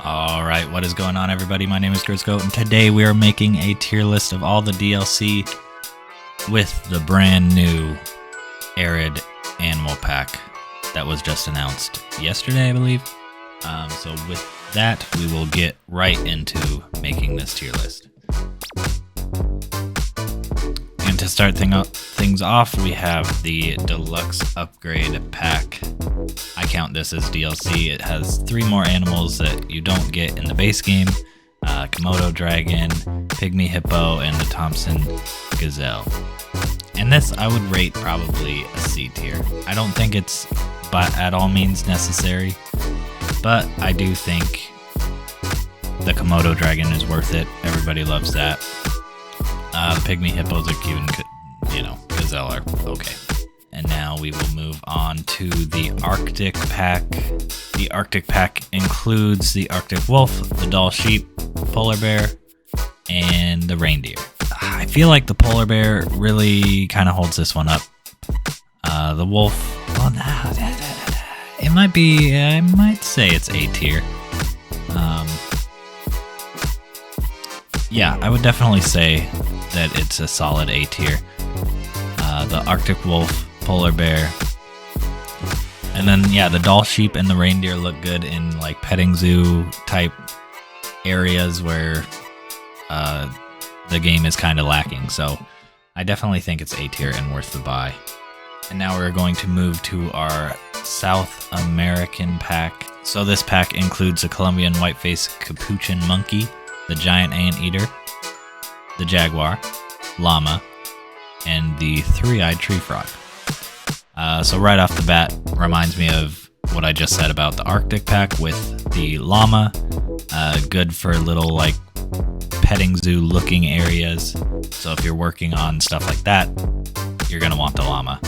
Alright, what is going on, everybody? My name is Grisco, and today we are making a tier list of all the DLC with the brand new Arid Animal Pack that was just announced yesterday, I believe. So with that, we will get right into making this tier list. And to start things off, we have the Deluxe Upgrade Pack. I count this as DLC. It has 3 more animals that you don't get in the base game. Komodo Dragon, Pygmy Hippo, and the Thompson Gazelle. And this I would rate probably a C tier. I don't think it's at all means necessary, but I do think the Komodo Dragon is worth it. Everybody loves that. Pygmy Hippos are cute and, Gazelle are okay. And now we will move on to the Arctic Pack. The Arctic Pack includes the Arctic Wolf, the Doll Sheep, Polar Bear, and the Reindeer. I feel like the Polar Bear really kind of holds this one up. The Wolf, well, it might be, I might say it's A tier. Yeah, I would definitely say that it's a solid A tier. The Arctic Wolf, Polar Bear, and then the Doll Sheep and the Reindeer look good in like petting zoo type areas where the game is kind of lacking, so I definitely think it's A tier and worth the buy. And now we're going to move to our South American pack. So this pack includes the Colombian white-faced capuchin monkey, the giant anteater, the jaguar, llama, and the three-eyed tree frog. So right off the bat, reminds me of what I just said about the Arctic pack with the llama. Good for little like petting zoo looking areas. So if you're working on stuff like that, you're gonna want the llama.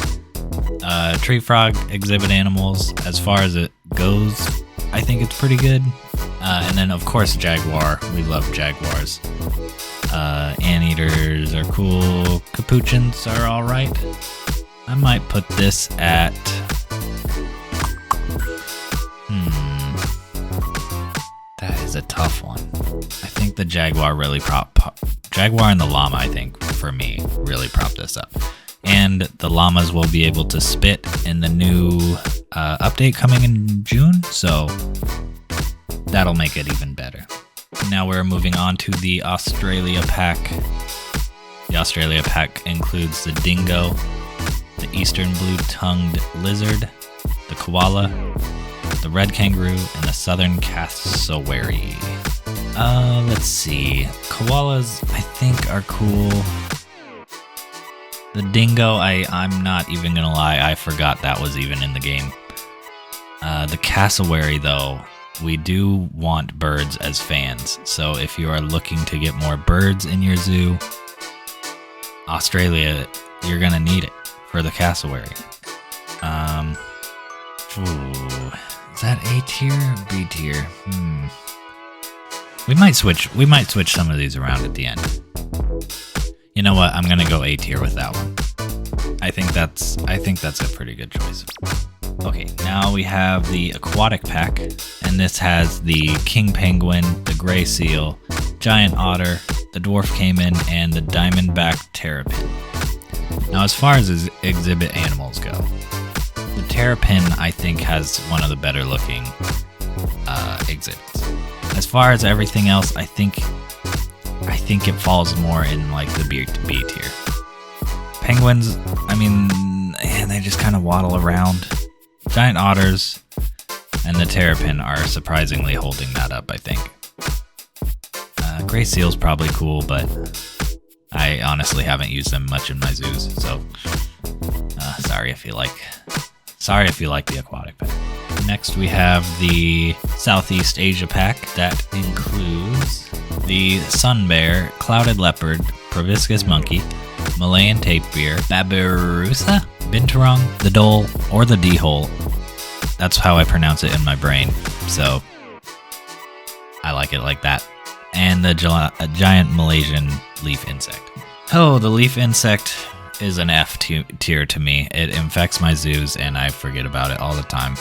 Tree frog exhibit animals, as far as it goes, I think it's pretty good. And then of course jaguar, we love jaguars. Anteaters are cool, capuchins are alright. I might put this at... that is a tough one. I think the jaguar really Jaguar and the llama, I think, for me, really prop this up. And the llamas will be able to spit in the new update coming in June, so that'll make it even better. Now we're moving on to the Australia pack. The Australia pack includes the dingo, the eastern blue-tongued lizard, the koala, the red kangaroo, and the southern cassowary. Let's see. Koalas, I think, are cool. The dingo, I'm not even gonna lie, I forgot that was even in the game. The cassowary, though, we do want birds as fans, so if you are looking to get more birds in your zoo, Australia, you're gonna need it for the cassowary. Is that A tier or B tier? We might switch some of these around at the end. You know what? I'm gonna go A tier with that one. I think that's a pretty good choice. Okay, now we have the Aquatic pack, and this has the king penguin, the gray seal, giant otter, the dwarf caiman, and the diamondback terrapin. Now, as far as exhibit animals go, the terrapin, I think, has one of the better looking exhibits. As far as everything else, I think it falls more in like the B tier. Penguins, I mean, they just kind of waddle around. Giant otters and the terrapin are surprisingly holding that up, I think. Gray seal's probably cool, but I honestly haven't used them much in my zoos, so sorry if you like the Aquatic pack. Next we have the Southeast Asia pack that includes the sun bear, clouded leopard, proboscis monkey, Malayan tapir, babirusa, binturong, the dole, or the d-hole. That's how I pronounce it in my brain, so I like it like that. And the giant Malaysian leaf insect. Oh, the leaf insect is an F tier to me. It infects my zoos and I forget about it all the time.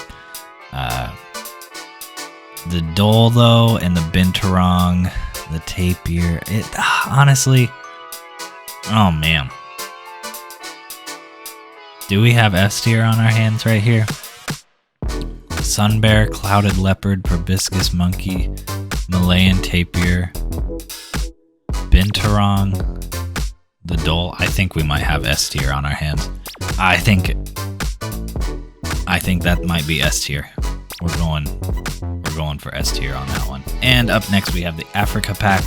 The Dole, though, and the Binturong, the Tapir, it honestly, oh man. Do we have S tier on our hands right here? Sun Bear, Clouded Leopard, Proboscis Monkey, Malayan Tapir, Binturong, the Dole. I think we might have S tier on our hands. I think that might be S tier. We're going for S tier on that one. And up next we have the Africa pack.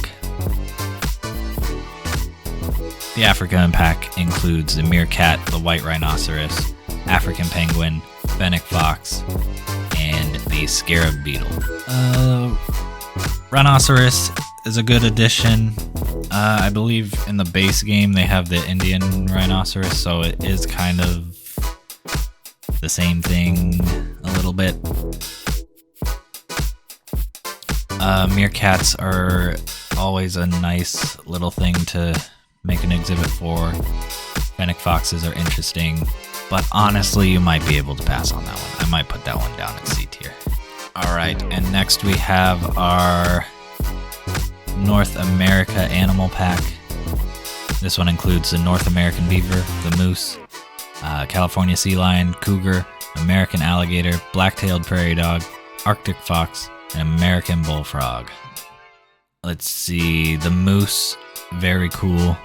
The African pack includes the meerkat, the white rhinoceros, African penguin, fennec fox, and the scarab beetle. Rhinoceros is a good addition. I believe in the base game they have the Indian rhinoceros, so it is kind of the same thing a little bit. Meerkats are always a nice little thing to make an exhibit for. Fennec foxes are interesting, but honestly, you might be able to pass on that one. I might put that one down in C tier. Alright, and next we have our North America Animal Pack. This one includes the North American beaver, the moose, California sea lion, cougar, American alligator, black-tailed prairie dog, Arctic fox, and American bullfrog. Let's see, the moose, very cool.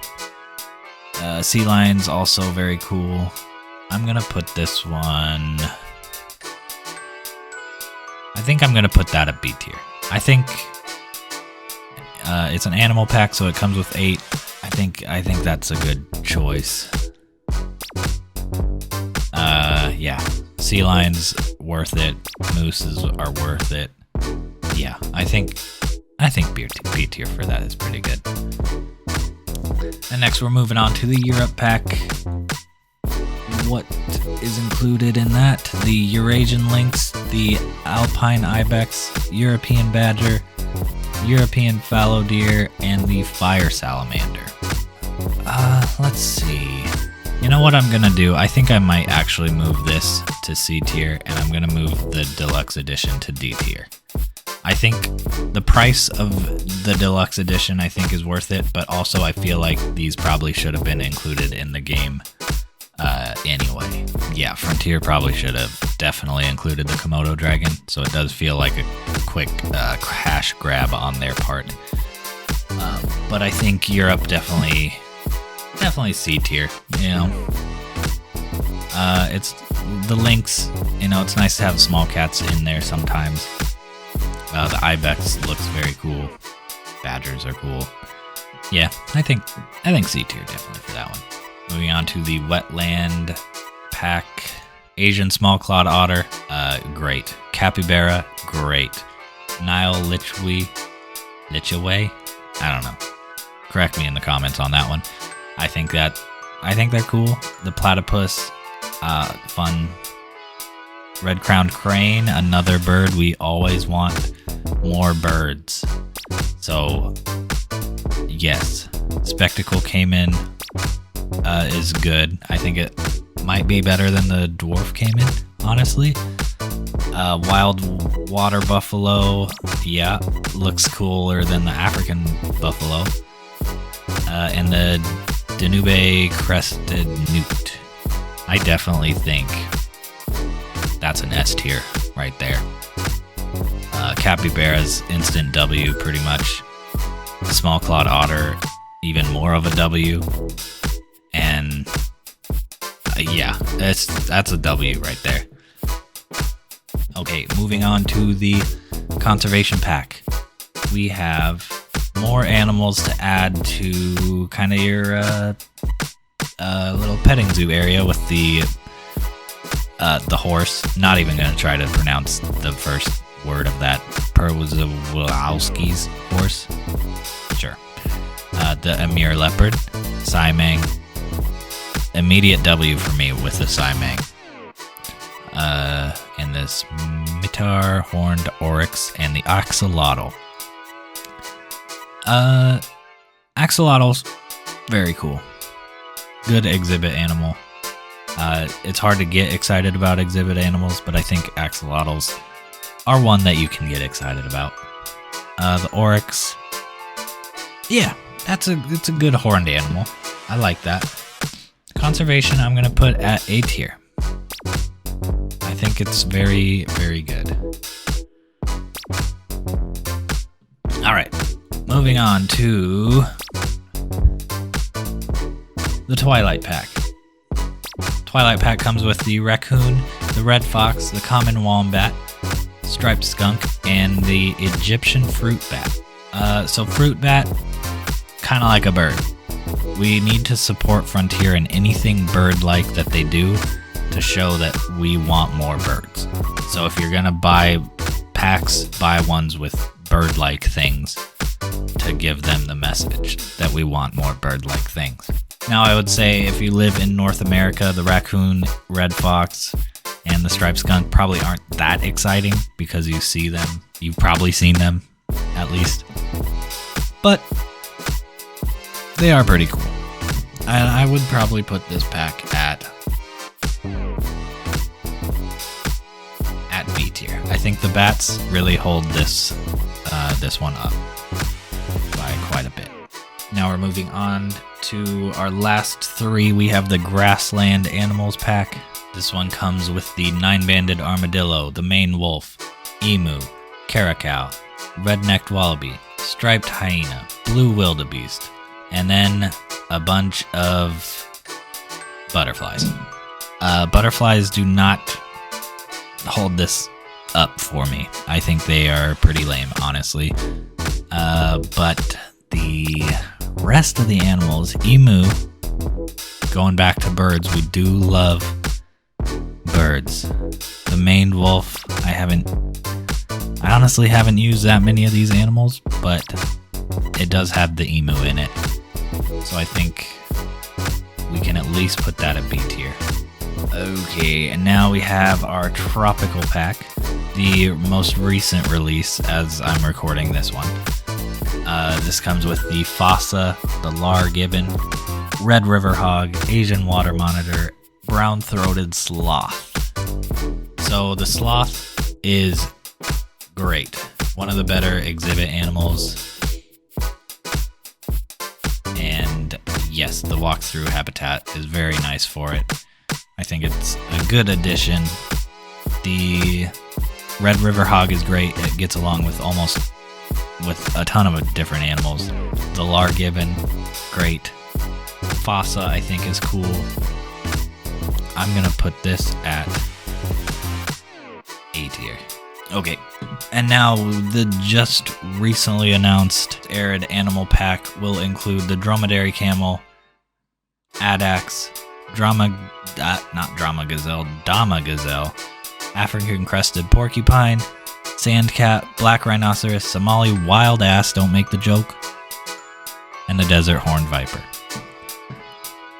Sea lions, also very cool. I'm gonna put this one... I think I'm gonna put that at B tier. I think it's an animal pack, so it comes with 8. I think that's a good choice. Yeah, sea lions worth it. Mooses are worth it. Yeah, I think B tier for that is pretty good. And next we're moving on to the Europe pack. What is included in that? The Eurasian lynx, the Alpine ibex, European badger, European fallow deer, and the fire salamander. Let's see. You know what I'm gonna do? I think I might actually move this to C tier, and I'm gonna move the deluxe edition to D tier. I think the price of the deluxe edition I think is worth it, but also I feel like these probably should have been included in the game anyway. Yeah, Frontier probably should have definitely included the Komodo dragon, so it does feel like a quick cash grab on their part. But I think Europe definitely C tier, you know. It's the lynx, you know, it's nice to have small cats in there sometimes. The ibex looks very cool. Badgers are cool. Yeah, I think C tier definitely for that one. Moving on to the Wetland pack. Asian small-clawed otter, great. Capybara, great. Nile lichway, I don't know. Correct me in the comments on that one. I think they're cool. The platypus, fun. Red-crowned crane, another bird. We always want more birds. So, yes. Spectacle caiman is good. I think it might be better than the dwarf caiman, honestly. Wild water buffalo, yeah, looks cooler than the African buffalo. And the Danube crested newt. I definitely think that's an S tier right there. Capybara's instant W, pretty much. Small clawed otter, even more of a W. And yeah, that's a W right there. Okay, moving on to the conservation pack. We have more animals to add to kind of your little petting zoo area with the horse. Not even going to try to pronounce the first word of that. Perwazowski's horse. Sure. The Amur leopard. Saimang. Immediate W for me with the Saimang. And this Mitar horned oryx and the axolotl. Axolotl's very cool. Good exhibit animal. It's hard to get excited about exhibit animals, but I think axolotls are one that you can get excited about. The Oryx, yeah, it's a good horned animal. I like that. Conservation, I'm gonna put at A tier. I think it's very, very good. All right, moving on to the Twilight Pack. Twilight Pack comes with the raccoon, the red fox, the common wombat, striped skunk, and the Egyptian fruit bat. So fruit bat, kind of like a bird. We need to support Frontier in anything bird-like that they do to show that we want more birds. So if you're gonna buy packs, buy ones with bird-like things to give them the message that we want more bird-like things. Now I would say if you live in North America, the raccoon, red fox, and the striped skunk probably aren't that exciting because you see them. You've probably seen them, at least. But they are pretty cool. And I would probably put this pack at B tier. I think the bats really hold this one up by quite a bit. Now we're moving on to our last three. We have the Grassland Animals Pack. This one comes with the 9-banded armadillo, the Maine wolf, emu, caracal, red-necked wallaby, striped hyena, blue wildebeest, and then a bunch of butterflies. Butterflies do not hold this up for me. I think they are pretty lame, honestly. But the rest of the animals, emu, going back to birds, we do love birds. The maned wolf, I honestly haven't used that many of these animals, but it does have the emu in it. So I think we can at least put that at B tier. Okay, and now we have our tropical pack, the most recent release as I'm recording this one. This comes with the fossa, the lar gibbon, red river hog, Asian water monitor, brown-throated sloth. So the sloth is great. One of the better exhibit animals. And yes, the walkthrough habitat is very nice for it. I think it's a good addition. The red river hog is great. It gets along with a ton of different animals. The lar gibbon, great. Fossa, I think, is cool. I'm gonna put this at A tier. Okay, and now the just recently announced Arid Animal Pack will include the dromedary camel, Adax, Dama gazelle, African crested porcupine, sand cat, black rhinoceros, Somali wild ass, don't make the joke, and the desert horned viper.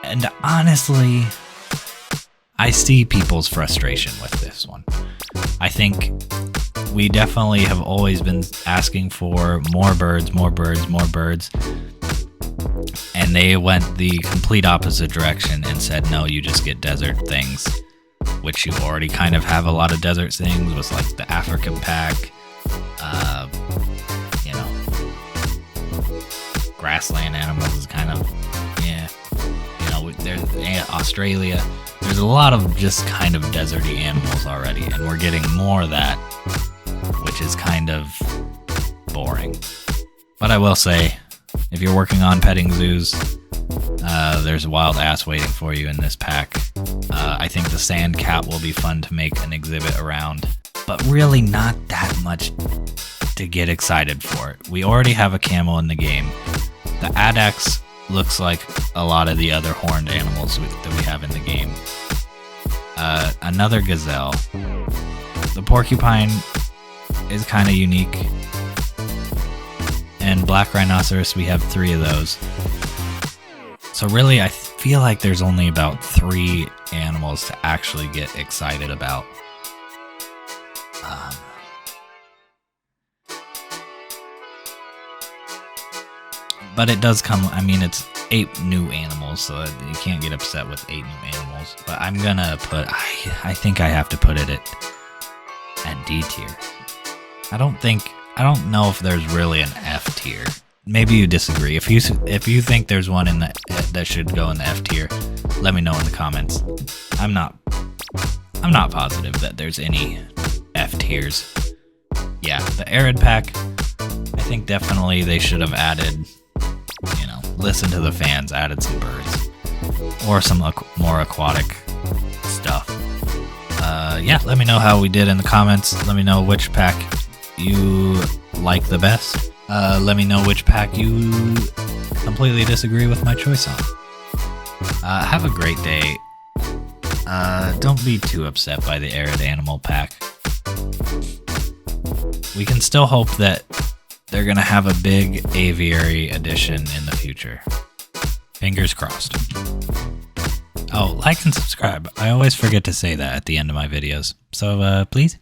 And honestly, I see people's frustration with this one. I think we definitely have always been asking for more birds, and they went the complete opposite direction and said, no, you just get desert things, which you already kind of have a lot of desert things with, like the African pack, grassland animals is kind of, there's Australia. There's a lot of just kind of deserty animals already, and we're getting more of that, which is kind of boring. But I will say, if you're working on petting zoos, there's a wild ass waiting for you in this pack. I think the sand cat will be fun to make an exhibit around, but really not that much to get excited for it. We already have a camel in the game. The Adax looks like a lot of the other horned animals that we have in the game. Another gazelle. The porcupine is kind of unique. And black rhinoceros, we have 3 of those. So really, I feel like there's only about 3 animals to actually get excited about. But it does come, it's 8 new animals, so you can't get upset with 8 new animals. But I'm gonna put, I think I have to put it at D tier. I don't know if there's really an F tier. Maybe you disagree. If you think there's one in that should go in the F tier, let me know in the comments. I'm not positive that there's any F tiers. Yeah, the Arid pack, I think definitely they should have added, you know, listen to the fans, added some birds or some more aquatic stuff. Yeah, let me know how we did in the comments. Let me know which pack you like the best. Let me know which pack you completely disagree with my choice on. Have a great day. Don't be too upset by the Arid Animal Pack. We can still hope that they're gonna have a big Aviary edition in the future. Fingers crossed. Oh, like and subscribe. I always forget to say that at the end of my videos. So, please.